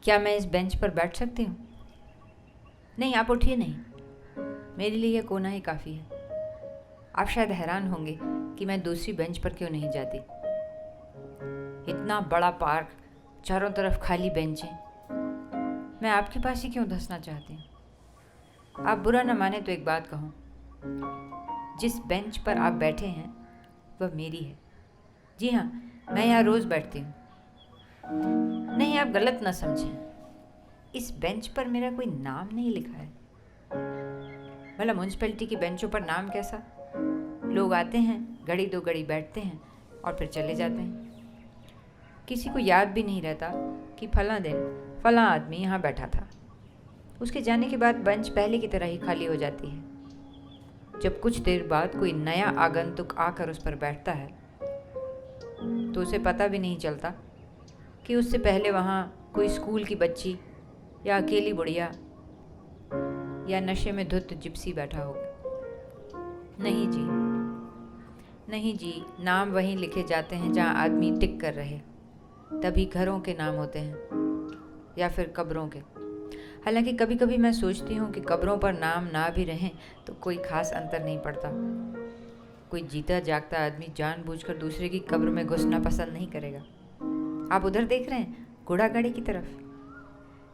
क्या मैं इस बेंच पर बैठ सकती हूँ? नहीं, आप उठिए नहीं, मेरे लिए यह कोना ही काफ़ी है। आप शायद हैरान होंगे कि मैं दूसरी बेंच पर क्यों नहीं जाती। इतना बड़ा पार्क, चारों तरफ खाली बेंचें, मैं आपके पास ही क्यों धंसना चाहती हूँ। आप बुरा न माने तो एक बात कहूँ, जिस बेंच पर आप बैठे हैं वह मेरी है। जी हाँ, मैं यहाँ रोज़ बैठती हूँ। नहीं, आप गलत ना समझें, इस बेंच पर मेरा कोई नाम नहीं लिखा है। भला म्यूनसिपैलिटी की बेंचों पर नाम कैसा? लोग आते हैं, घड़ी दो घड़ी बैठते हैं और फिर चले जाते हैं। किसी को याद भी नहीं रहता कि फलां दिन फलां आदमी यहाँ बैठा था। उसके जाने के बाद बेंच पहले की तरह ही खाली हो जाती है। जब कुछ देर बाद कोई नया आगंतुक आकर उस पर बैठता है तो उसे पता भी नहीं चलता कि उससे पहले वहाँ कोई स्कूल की बच्ची या अकेली बुढ़िया या नशे में धुत जिप्सी बैठा हो। नहीं जी, नहीं जी, नाम वहीं लिखे जाते हैं जहाँ आदमी टिक कर रहे। तभी घरों के नाम होते हैं या फिर कब्रों के। हालांकि कभी कभी मैं सोचती हूँ कि कब्रों पर नाम ना भी रहें तो कोई खास अंतर नहीं पड़ता। कोई जीता जागता आदमी जानबूझकर दूसरे की कब्र में घुसना पसंद नहीं करेगा। आप उधर देख रहे हैं, घोड़ा गाड़ी की तरफ।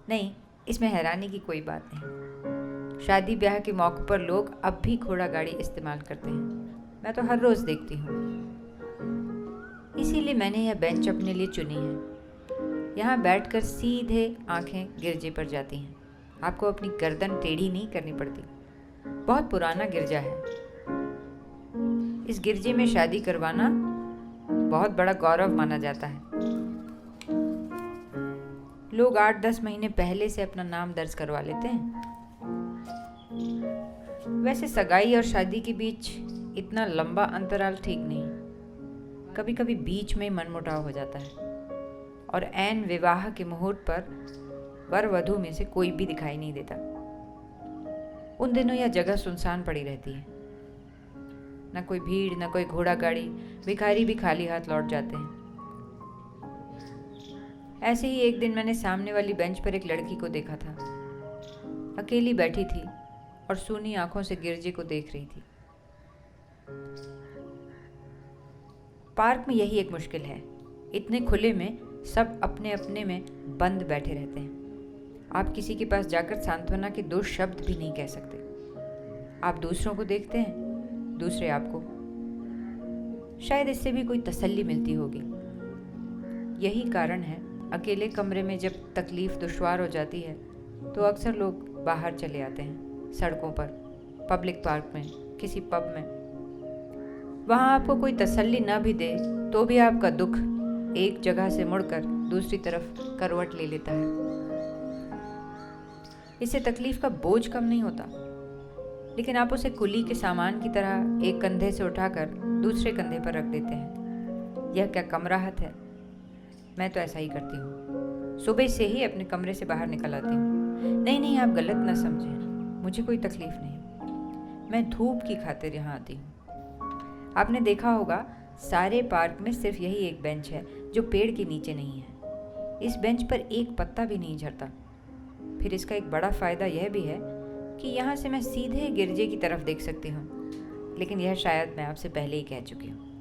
नहीं, इसमें हैरानी की कोई बात नहीं। शादी ब्याह के मौके पर लोग अब भी घोड़ा गाड़ी इस्तेमाल करते हैं। मैं तो हर रोज़ देखती हूँ। इसीलिए मैंने यह बेंच अपने लिए चुनी है। यहाँ बैठकर सीधे आंखें गिरजे पर जाती हैं। आपको अपनी गर्दन टेढ़ी नहीं करनी पड़ती। बहुत पुराना गिरजा है। इस गिरजे में शादी करवाना बहुत बड़ा गौरव माना जाता है। लोग 8-10 महीने पहले से अपना नाम दर्ज करवा लेते हैं। वैसे सगाई और शादी के बीच इतना लंबा अंतराल ठीक नहीं। कभी कभी बीच में मनमुटाव हो जाता है और ऐन विवाह के मुहूर्त पर वर वधू में से कोई भी दिखाई नहीं देता। उन दिनों यह जगह सुनसान पड़ी रहती है। न कोई भीड़, न कोई घोड़ा गाड़ी, भिखारी भी खाली हाथ लौट जाते हैं। ऐसे ही एक दिन मैंने सामने वाली बेंच पर एक लड़की को देखा था। अकेली बैठी थी और सूनी आंखों से गिरजे को देख रही थी। पार्क में यही एक मुश्किल है। इतने खुले में सब अपने अपने में बंद बैठे रहते हैं। आप किसी के पास जाकर सांत्वना के 2 शब्द भी नहीं कह सकते। आप दूसरों को देखते हैं, दूसरे आपको। शायद इससे भी कोई तसल्ली मिलती होगी। यही कारण है अकेले कमरे में जब तकलीफ दुश्वार हो जाती है तो अक्सर लोग बाहर चले आते हैं, सड़कों पर, पब्लिक पार्क में, किसी पब में। वहाँ आपको कोई तसल्ली न भी दे तो भी आपका दुख एक जगह से मुड़कर दूसरी तरफ करवट ले लेता है। इससे तकलीफ का बोझ कम नहीं होता, लेकिन आप उसे कुली के सामान की तरह एक कंधे से उठाकर दूसरे कंधे पर रख देते हैं। यह क्या कम राहत है? मैं तो ऐसा ही करती हूँ। सुबह से ही अपने कमरे से बाहर निकल आती हूँ। नहीं, आप गलत ना समझें, मुझे कोई तकलीफ नहीं। मैं धूप की खातिर यहाँ आती हूँ। आपने देखा होगा सारे पार्क में सिर्फ यही एक बेंच है जो पेड़ के नीचे नहीं है। इस बेंच पर एक पत्ता भी नहीं झड़ता। फिर इसका एक बड़ा फ़ायदा यह भी है कि यहाँ से मैं सीधे गिरजे की तरफ देख सकती हूँ। लेकिन यह शायद मैं आपसे पहले ही कह चुकी हूँ।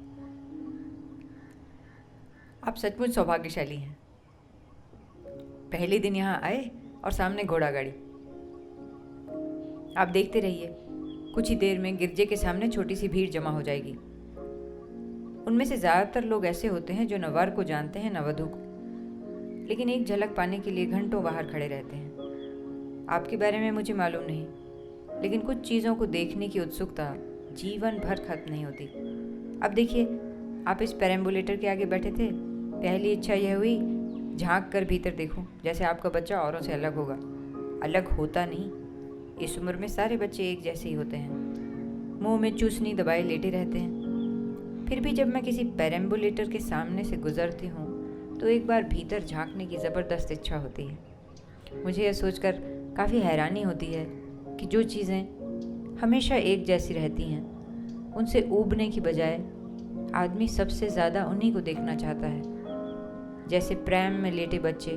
आप सचमुच सौभाग्यशाली हैं। पहले दिन यहाँ आए और सामने घोड़ा गाड़ी। आप देखते रहिए, कुछ ही देर में गिरजे के सामने छोटी सी भीड़ जमा हो जाएगी। उनमें से ज़्यादातर लोग ऐसे होते हैं जो न वर को जानते हैं न वधू को, लेकिन एक झलक पाने के लिए घंटों बाहर खड़े रहते हैं। आपके बारे में मुझे मालूम नहीं, लेकिन कुछ चीज़ों को देखने की उत्सुकता जीवन भर खत्म नहीं होती। अब देखिए, आप इस पेरेम्बुलेटर के आगे बैठे थे। पहली इच्छा यह हुई, झांक कर भीतर देखूं, जैसे आपका बच्चा औरों से अलग होगा। अलग होता नहीं। इस उम्र में सारे बच्चे एक जैसे ही होते हैं, मुंह में चूसनी दबाए लेटे रहते हैं। फिर भी जब मैं किसी पेरेम्बुलेटर के सामने से गुजरती हूँ तो एक बार भीतर झांकने की ज़बरदस्त इच्छा होती है। मुझे यह सोचकर काफ़ी हैरानी होती है कि जो चीज़ें हमेशा एक जैसी रहती हैं उनसे ऊबने की बजाय आदमी सबसे ज़्यादा उन्हीं को देखना चाहता है, जैसे प्रेम में लेटे बच्चे,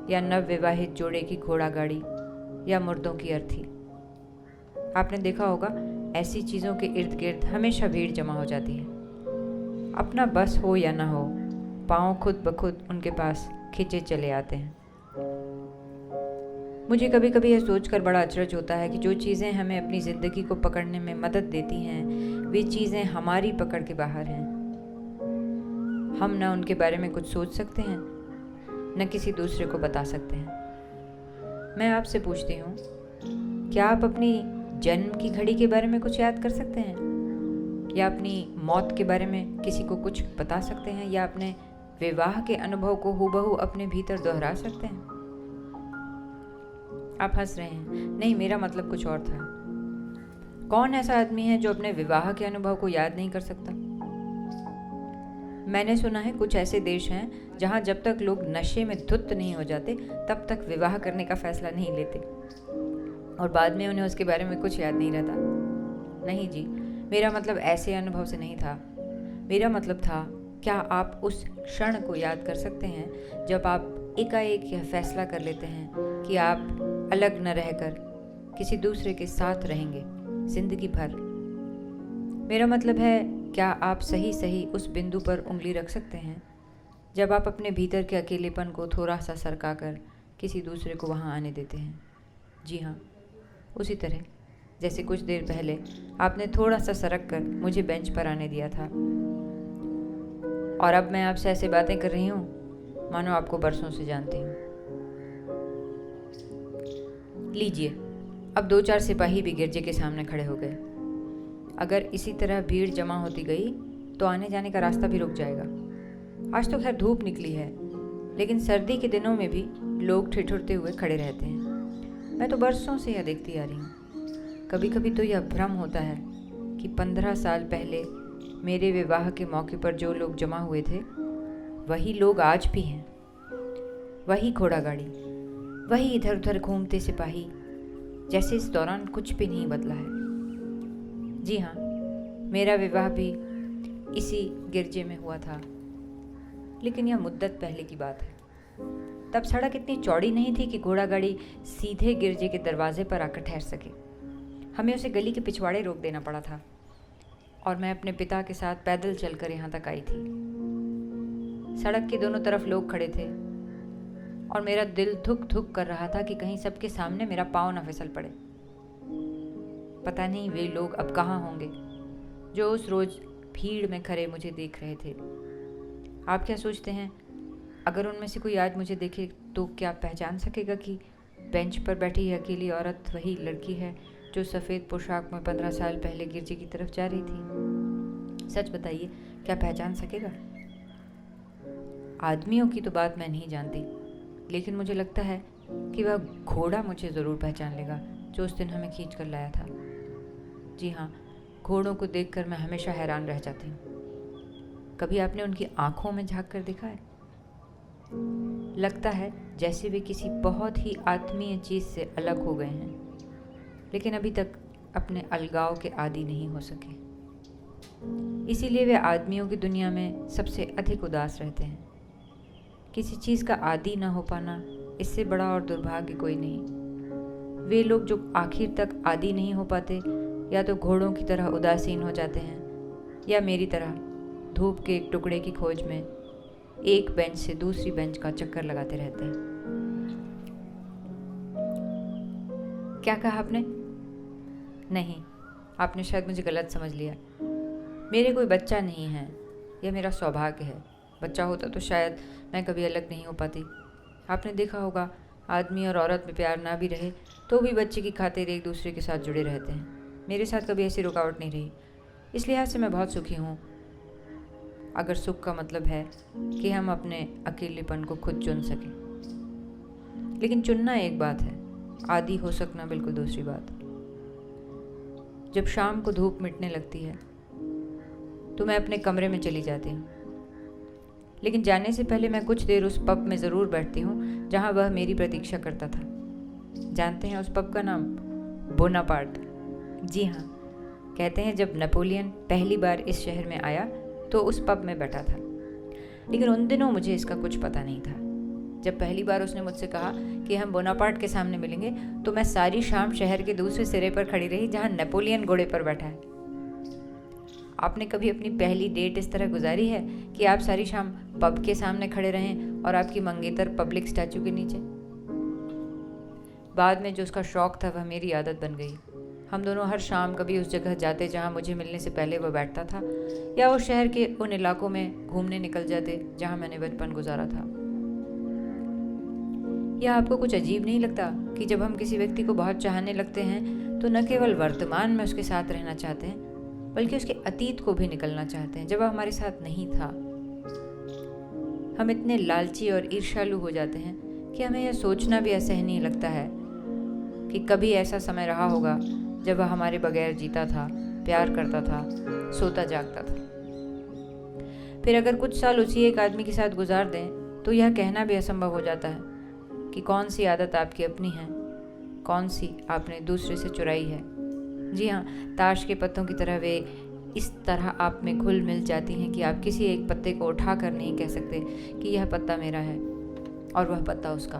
या नवविवाहित जोड़े की घोड़ा गाड़ी या मुर्दों की अर्थी। आपने देखा होगा ऐसी चीज़ों के इर्द गिर्द हमेशा भीड़ जमा हो जाती है। अपना बस हो या ना हो, पाँव खुद ब खुद उनके पास खींचे चले आते हैं। मुझे कभी कभी यह सोचकर बड़ा अचरज होता है कि जो चीज़ें हमें अपनी ज़िंदगी को पकड़ने में मदद देती हैं, वे चीज़ें हमारी पकड़ के बाहर हैं। हम न उनके बारे में कुछ सोच सकते हैं, न किसी दूसरे को बता सकते हैं। मैं आपसे पूछती हूँ, क्या आप अपनी जन्म की घड़ी के बारे में कुछ याद कर सकते हैं, या अपनी मौत के बारे में किसी को कुछ बता सकते हैं, या अपने विवाह के अनुभव को हूबहू अपने भीतर दोहरा सकते हैं? आप हंस रहे हैं। नहीं, मेरा मतलब कुछ और था। कौन ऐसा आदमी है जो अपने विवाह के अनुभव को याद नहीं कर सकता? मैंने सुना है कुछ ऐसे देश हैं जहां जब तक लोग नशे में धुत नहीं हो जाते तब तक विवाह करने का फैसला नहीं लेते, और बाद में उन्हें उसके बारे में कुछ याद नहीं रहता। नहीं जी, मेरा मतलब ऐसे अनुभव से नहीं था। मेरा मतलब था, क्या आप उस क्षण को याद कर सकते हैं जब आप एकाएक यह फैसला कर लेते हैं कि आप अलग न रहकर किसी दूसरे के साथ रहेंगे जिंदगी भर? मेरा मतलब है, क्या आप सही उस बिंदु पर उंगली रख सकते हैं जब आप अपने भीतर के अकेलेपन को थोड़ा सा सरका कर किसी दूसरे को वहाँ आने देते हैं? जी हाँ, उसी तरह जैसे कुछ देर पहले आपने थोड़ा सा सरक कर मुझे बेंच पर आने दिया था, और अब मैं आपसे ऐसे बातें कर रही हूँ मानो आपको बरसों से जानती हूँ। लीजिए, अब 2-4 सिपाही भी गिरजे के सामने खड़े हो गए। अगर इसी तरह भीड़ जमा होती गई तो आने जाने का रास्ता भी रुक जाएगा। आज तो खैर धूप निकली है, लेकिन सर्दी के दिनों में भी लोग ठिठुरते हुए खड़े रहते हैं। मैं तो बरसों से यह देखती आ रही हूँ। कभी कभी तो यह भ्रम होता है कि 15 साल पहले मेरे विवाह के मौके पर जो लोग जमा हुए थे, वही लोग आज भी हैं। वही घोड़ा गाड़ी, वही इधर उधर घूमते सिपाही, जैसे इस दौरान कुछ भी नहीं बदला है। जी हाँ, मेरा विवाह भी इसी गिरजे में हुआ था, लेकिन यह मुद्दत पहले की बात है। तब सड़क इतनी चौड़ी नहीं थी कि घोड़ा गाड़ी सीधे गिरजे के दरवाजे पर आकर ठहर सके। हमें उसे गली के पिछवाड़े रोक देना पड़ा था, और मैं अपने पिता के साथ पैदल चलकर यहाँ तक आई थी। सड़क के दोनों तरफ लोग खड़े थे, और मेरा दिल धुक धुक कर रहा था कि कहीं सबके सामने मेरा पाँव न फिसल पड़े। पता नहीं वे लोग अब कहाँ होंगे जो उस रोज भीड़ में खड़े मुझे देख रहे थे। आप क्या सोचते हैं, अगर उनमें से कोई आज मुझे देखे तो क्या पहचान सकेगा कि बेंच पर बैठी यह अकेली औरत वही लड़की है जो सफ़ेद पोशाक में 15 साल पहले गिरजे की तरफ जा रही थी? सच बताइए, क्या पहचान सकेगा? आदमियों की तो बात मैं नहीं जानती, लेकिन मुझे लगता है कि वह घोड़ा मुझे ज़रूर पहचान लेगा जो उस दिन हमें खींच कर लाया था। जी हाँ, घोड़ों को देखकर मैं हमेशा हैरान रह जाती हूँ। कभी आपने उनकी आँखों में झांक कर देखा है? लगता है जैसे वे किसी बहुत ही आत्मीय चीज़ से अलग हो गए हैं, लेकिन अभी तक अपने अलगाव के आदी नहीं हो सके। इसीलिए वे आदमियों की दुनिया में सबसे अधिक उदास रहते हैं। किसी चीज़ का आदी न हो पाना, इससे बड़ा और दुर्भाग्य कोई नहीं। वे लोग जो आखिर तक आदी नहीं हो पाते, या तो घोड़ों की तरह उदासीन हो जाते हैं, या मेरी तरह धूप के एक टुकड़े की खोज में एक बेंच से दूसरी बेंच का चक्कर लगाते रहते हैं। क्या कहा आपने? नहीं, आपने शायद मुझे गलत समझ लिया। मेरे कोई बच्चा नहीं है, यह मेरा सौभाग्य है। बच्चा होता तो शायद मैं कभी अलग नहीं हो पाती। आपने देखा होगा, आदमी और औरत में प्यार ना भी रहे तो भी बच्चे की खातिर एक दूसरे के साथ जुड़े रहते हैं। मेरे साथ कभी ऐसी रुकावट नहीं रही, इस लिहाज से मैं बहुत सुखी हूँ। अगर सुख का मतलब है कि हम अपने अकेलेपन को खुद चुन सकें। लेकिन चुनना एक बात है, आदी हो सकना बिल्कुल दूसरी बात। जब शाम को धूप मिटने लगती है तो मैं अपने कमरे में चली जाती हूँ, लेकिन जाने से पहले मैं कुछ देर उस पब में ज़रूर बैठती हूँ जहाँ वह मेरी प्रतीक्षा करता था। जानते हैं उस पब का नाम? बोनापार्ट। जी हाँ, कहते हैं जब नेपोलियन पहली बार इस शहर में आया तो उस पब में बैठा था, लेकिन उन दिनों मुझे इसका कुछ पता नहीं था। जब पहली बार उसने मुझसे कहा कि हम बोनापार्ट के सामने मिलेंगे तो मैं सारी शाम शहर के दूसरे सिरे पर खड़ी रही जहाँ नेपोलियन घोड़े पर बैठा है। आपने कभी अपनी पहली डेट इस तरह गुजारी है कि आप सारी शाम पब के सामने खड़े रहें और आपकी मंगेतर पब्लिक स्टैचू के नीचे? बाद में जो उसका शौक था वह मेरी आदत बन गई। हम दोनों हर शाम कभी उस जगह जाते जहाँ मुझे मिलने से पहले वह बैठता था, या उस शहर के उन इलाकों में घूमने निकल जाते जहाँ मैंने बचपन गुजारा था। यह आपको कुछ अजीब नहीं लगता कि जब हम किसी व्यक्ति को बहुत चाहने लगते हैं तो न केवल वर्तमान में उसके साथ रहना चाहते हैं बल्कि उसके अतीत को भी निकलना चाहते हैं जब वह हमारे साथ नहीं था। हम इतने लालची और ईर्ष्यालु हो जाते हैं कि हमें यह सोचना भी असहनीय लगता है कि कभी ऐसा समय रहा होगा जब वह हमारे बगैर जीता था, प्यार करता था, सोता जागता था। फिर अगर कुछ साल उसी एक आदमी के साथ गुजार दें तो यह कहना भी असंभव हो जाता है कि कौन सी आदत आपकी अपनी है, कौन सी आपने दूसरे से चुराई है। जी हाँ, ताश के पत्तों की तरह वे इस तरह आप में घुल मिल जाती हैं कि आप किसी एक पत्ते को उठा कर नहीं कह सकते कि यह पत्ता मेरा है और वह पत्ता उसका।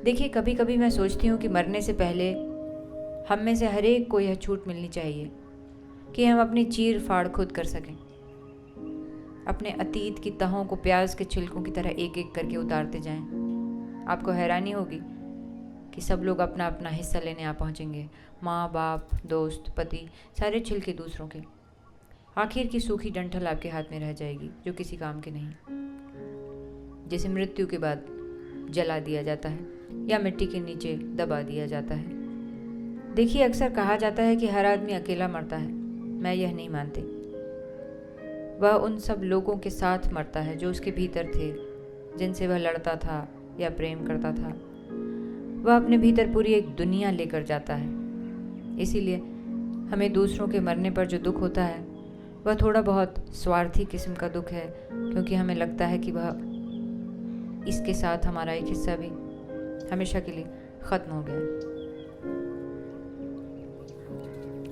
देखिए, कभी कभी मैं सोचती हूँ कि मरने से पहले हम में से हर एक को यह छूट मिलनी चाहिए कि हम अपनी चीर फाड़ खुद कर सकें, अपने अतीत की तहों को प्याज के छिलकों की तरह एक एक करके उतारते जाएं। आपको हैरानी होगी कि सब लोग अपना अपना हिस्सा लेने आ पहुँचेंगे, माँ बाप, दोस्त, पति, सारे छिलके दूसरों के। आखिर की सूखी डंठल आपके हाथ में रह जाएगी जो किसी काम की नहीं, जिसे मृत्यु के बाद जला दिया जाता है या मिट्टी के नीचे दबा दिया जाता है। देखिए, अक्सर कहा जाता है कि हर आदमी अकेला मरता है। मैं यह नहीं मानती। वह उन सब लोगों के साथ मरता है जो उसके भीतर थे, जिनसे वह लड़ता था या प्रेम करता था। वह अपने भीतर पूरी एक दुनिया लेकर जाता है। इसीलिए हमें दूसरों के मरने पर जो दुख होता है वह थोड़ा बहुत स्वार्थी किस्म का दुख है, क्योंकि हमें लगता है कि वह इसके साथ हमारा एक हिस्सा भी हमेशा के लिए ख़त्म हो गया।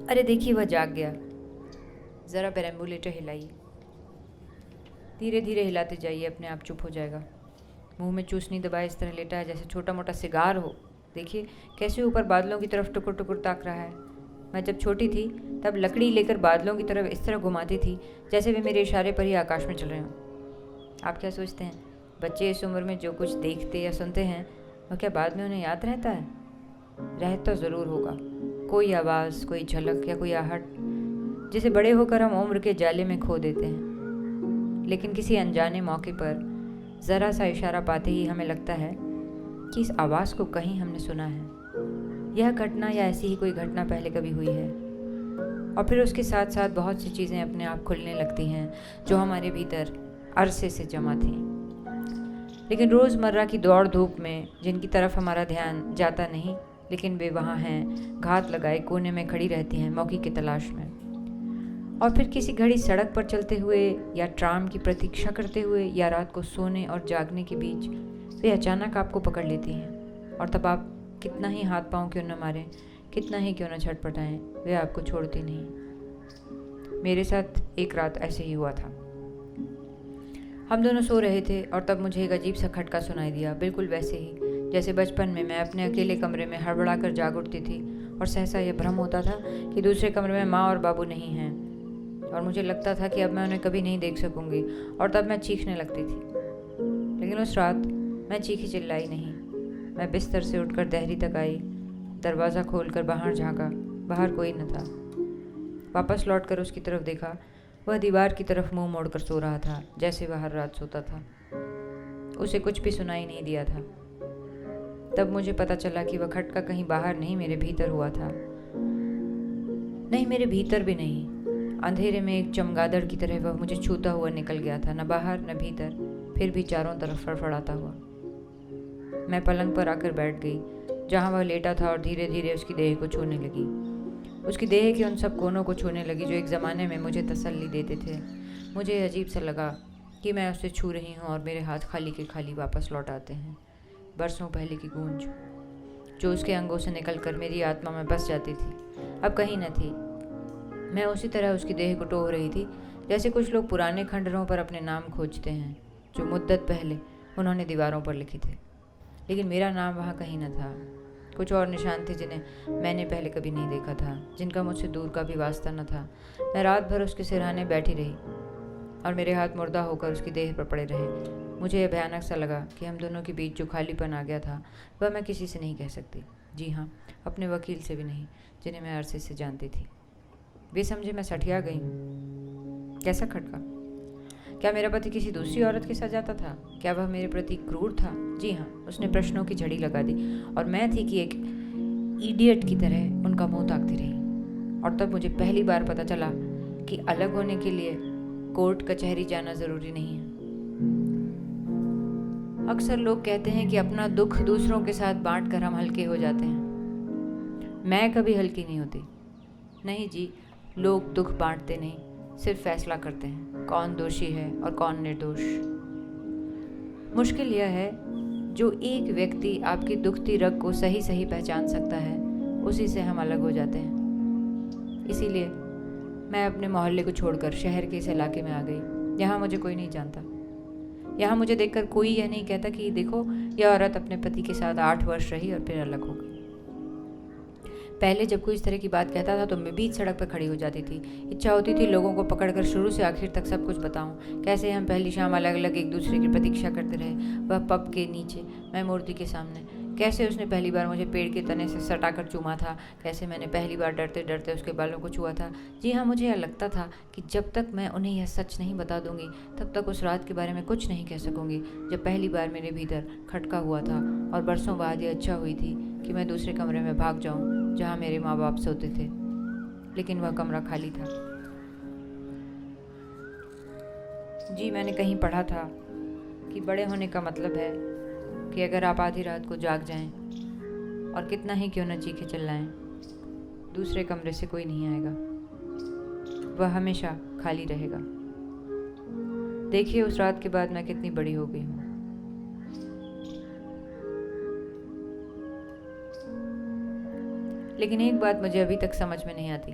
अरे देखिए, वह जाग गया। ज़रा पेरेम्बुलेटर हिलाइए, धीरे धीरे हिलाते जाइए, अपने आप चुप हो जाएगा। मुंह में चूसनी दबाए इस तरह लेटा है जैसे छोटा मोटा सिगार हो। देखिए कैसे ऊपर बादलों की तरफ टुकुर टुकुर ताक रहा है। मैं जब छोटी थी तब लकड़ी लेकर बादलों की तरफ इस तरह घुमाती थी जैसे वे मेरे इशारे पर ही आकाश में चल रहे हों। आप क्या सोचते हैं, बच्चे इस उम्र में जो कुछ देखते या सुनते हैं वह क्या बाद में उन्हें याद रहता है? रहता ज़रूर होगा, कोई आवाज़, कोई झलक या कोई आहट जिसे बड़े होकर हम उम्र के जाले में खो देते हैं। लेकिन किसी अनजाने मौके पर ज़रा सा इशारा पाते ही हमें लगता है कि इस आवाज़ को कहीं हमने सुना है। यह घटना या ऐसी ही कोई घटना पहले कभी हुई है। और फिर उसके साथ साथ बहुत सी चीज़ें अपने आप खुलने लगती हैं जो हमारे भीतर अरसे से जमा थीं, लेकिन रोज़मर्रा की दौड़ धूप में जिनकी तरफ हमारा ध्यान जाता नहीं, लेकिन वे वहाँ हैं, घात लगाए कोने में खड़ी रहती हैं मौके की तलाश में। और फिर किसी घड़ी सड़क पर चलते हुए या ट्राम की प्रतीक्षा करते हुए या रात को सोने और जागने के बीच वे अचानक आपको पकड़ लेती हैं। और तब आप कितना ही हाथ पांव क्यों न मारें, कितना ही क्यों न छटपटाएं, वे आपको छोड़ती नहीं। मेरे साथ एक रात ऐसे ही हुआ था। हम दोनों सो रहे थे और तब मुझे एक अजीब सा खटका सुनाई दिया, बिल्कुल वैसे ही जैसे बचपन में मैं अपने अकेले कमरे में हड़बड़ा कर जाग उठती थी और सहसा यह भ्रम होता था कि दूसरे कमरे में माँ और बाबू नहीं हैं, और मुझे लगता था कि अब मैं उन्हें कभी नहीं देख सकूंगी, और तब मैं चीखने लगती थी। लेकिन उस रात मैं चीखी चिल्लाई नहीं। मैं बिस्तर से उठकर दहरी तक आई, दरवाज़ा खोलकर बाहर झांका, बाहर कोई न था। वापस लौटकर उसकी तरफ देखा, वह दीवार की तरफ मुंह मोड़कर सो रहा था जैसे वह हर रात सोता था। उसे कुछ भी सुनाई नहीं दिया था। तब मुझे पता चला कि वह खटका कहीं बाहर नहीं, मेरे भीतर हुआ था। नहीं, मेरे भीतर भी नहीं, अंधेरे में एक चमगादड़ की तरह वह मुझे छूता हुआ निकल गया था, न बाहर न भीतर, फिर भी चारों तरफ फड़फड़ाता हुआ। मैं पलंग पर आकर बैठ गई जहाँ वह लेटा था और धीरे धीरे उसकी देह को छूने लगी, उसकी देह के उन सब कोनों को छूने लगी जो एक ज़माने में मुझे तसल्ली देते थे। मुझे अजीब सा लगा कि मैं उसे छू रही हूँ और मेरे हाथ खाली के खाली वापस लौट आते हैं। बरसों पहले की गूंज जो उसके अंगों से निकलकर मेरी आत्मा में बस जाती थी, अब कहीं न थी। मैं उसी तरह उसकी देह को टोह रही थी जैसे कुछ लोग पुराने खंडरों पर अपने नाम खोजते हैं, जो मुद्दत पहले उन्होंने दीवारों पर लिखे थे। लेकिन मेरा नाम वहाँ कहीं न था। कुछ और निशान थे जिन्हें मैंने पहले कभी नहीं देखा था, जिनका मुझसे दूर का भी वास्ता न था। मैं रात भर उसके सिरहाने बैठी रही और मेरे हाथ मुर्दा होकर उसकी देह पर पड़े रहे। मुझे यह भयानक सा लगा कि हम दोनों के बीच जो खालीपन आ गया था वह मैं किसी से नहीं कह सकती। जी हाँ, अपने वकील से भी नहीं, जिन्हें मैं अरसे से जानती थी। वे समझे मैं सठिया गई हूँ। कैसा खटका? क्या मेरा पति किसी दूसरी औरत के साथ जाता था? क्या वह मेरे प्रति क्रूर था? जी हाँ, उसने प्रश्नों की झड़ी लगा दी और मैं थी कि एक इडियट की तरह उनका मुंह ताकती रही। और तब मुझे पहली बार पता चला कि अलग होने के लिए कोर्ट कचहरी जाना ज़रूरी नहीं है। अक्सर लोग कहते हैं कि अपना दुख दूसरों के साथ बांट कर हम हल्के हो जाते हैं। मैं कभी हल्की नहीं होती। नहीं जी, लोग दुख बांटते नहीं, सिर्फ फैसला करते हैं कौन दोषी है और कौन निर्दोष। मुश्किल यह है, जो एक व्यक्ति आपकी दुखती रग को सही सही पहचान सकता है, उसी से हम अलग हो जाते हैं। इसीलिए मैं अपने मोहल्ले को छोड़कर शहर के इस इलाके में आ गई। यहाँ मुझे कोई नहीं जानता। यहाँ मुझे देखकर कोई यह नहीं कहता कि देखो, यह औरत अपने पति के साथ 8 वर्ष रही और फिर अलग हो गई। पहले जब कोई इस तरह की बात कहता था तो मैं बीच सड़क पर खड़ी हो जाती थी। इच्छा होती थी लोगों को पकड़कर शुरू से आखिर तक सब कुछ बताऊं। कैसे हम पहली शाम अलग अलग एक दूसरे की प्रतीक्षा करते रहे, वह पब के नीचे, मैं मूर्ति के सामने। कैसे उसने पहली बार मुझे पेड़ के तने से सटाकर चूमा था, कैसे मैंने पहली बार डरते डरते उसके बालों को छुआ था। जी हाँ, मुझे यह लगता था कि जब तक मैं उन्हें यह सच नहीं बता दूंगी तब तक उस रात के बारे में कुछ नहीं कह सकूंगी, जब पहली बार मेरे भीतर खटका हुआ था। और बरसों बाद यह इच्छा हुई थी कि मैं दूसरे कमरे में भाग जाऊं जहाँ मेरे माँ बाप सोते थे, लेकिन वह कमरा खाली था। जी, मैंने कहीं पढ़ा था कि बड़े होने का मतलब है कि अगर आप आधी रात को जाग जाएं और कितना ही क्यों न चीखे चिल्लाएं, दूसरे कमरे से कोई नहीं आएगा, वह हमेशा खाली रहेगा। देखिए उस रात के बाद मैं कितनी बड़ी हो गई हूँ। लेकिन एक बात मुझे अभी तक समझ में नहीं आती।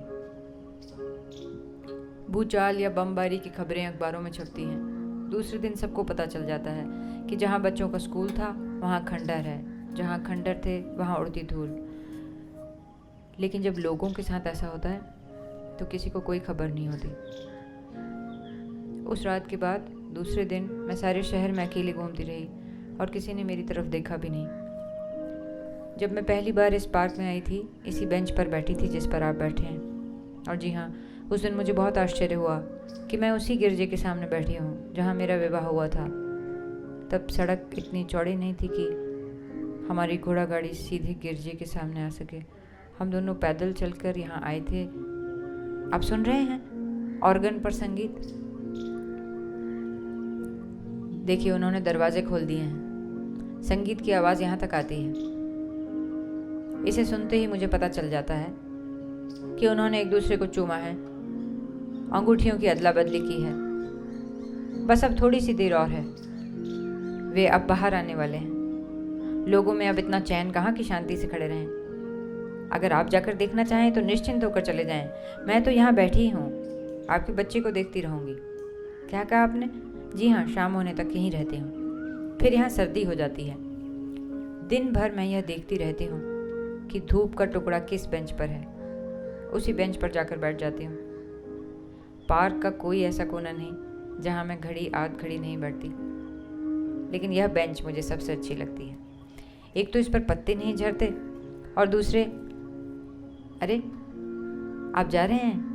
भूचाल या बमबारी की खबरें अखबारों में छपती हैं। दूसरे दिन सबको पता चल जाता है कि जहाँ बच्चों का स्कूल था वहाँ खंडर है, जहाँ खंडर थे वहाँ उड़ती धूल। लेकिन जब लोगों के साथ ऐसा होता है तो किसी को कोई खबर नहीं होती। उस रात के बाद दूसरे दिन मैं सारे शहर में अकेली घूमती रही और किसी ने मेरी तरफ देखा भी नहीं। जब मैं पहली बार इस पार्क में आई थी, इसी बेंच पर बैठी थी जिस पर आप बैठे हैं। और जी हाँ, उस दिन मुझे बहुत आश्चर्य हुआ कि मैं उसी गिरजे के सामने बैठी हूँ जहाँ मेरा विवाह हुआ था। तब सड़क इतनी चौड़ी नहीं थी कि हमारी घोड़ा गाड़ी सीधे गिरजे के सामने आ सके। हम दोनों पैदल चलकर यहाँ आए थे। आप सुन रहे हैं ऑर्गन पर संगीत? देखिए, उन्होंने दरवाजे खोल दिए हैं। संगीत की आवाज़ यहाँ तक आती है। इसे सुनते ही मुझे पता चल जाता है कि उन्होंने एक दूसरे को चूमा है, अंगूठियों की अदला बदली की है। बस अब थोड़ी सी देर और है, वे अब बाहर आने वाले हैं। लोगों में अब इतना चैन कहाँ कि शांति से खड़े रहें। अगर आप जाकर देखना चाहें तो निश्चिंत होकर चले जाएं। मैं तो यहाँ बैठी ही हूँ, आपके बच्चे को देखती रहूँगी। क्या कहा आपने? जी हाँ, शाम होने तक यहीं रहती हूँ, फिर यहाँ सर्दी हो जाती है। दिन भर मैं यह देखती रहती हूँ कि धूप का टुकड़ा किस बेंच पर है। उसी बेंच पर जाकर बैठ जाती हूँ। पार्क का कोई ऐसा कोना नहीं जहाँ मैं घड़ी आध घड़ी नहीं बैठती, लेकिन यह बेंच मुझे सबसे अच्छी लगती है। एक तो इस पर पत्ते नहीं झड़ते और दूसरे, अरे आप जा रहे हैं?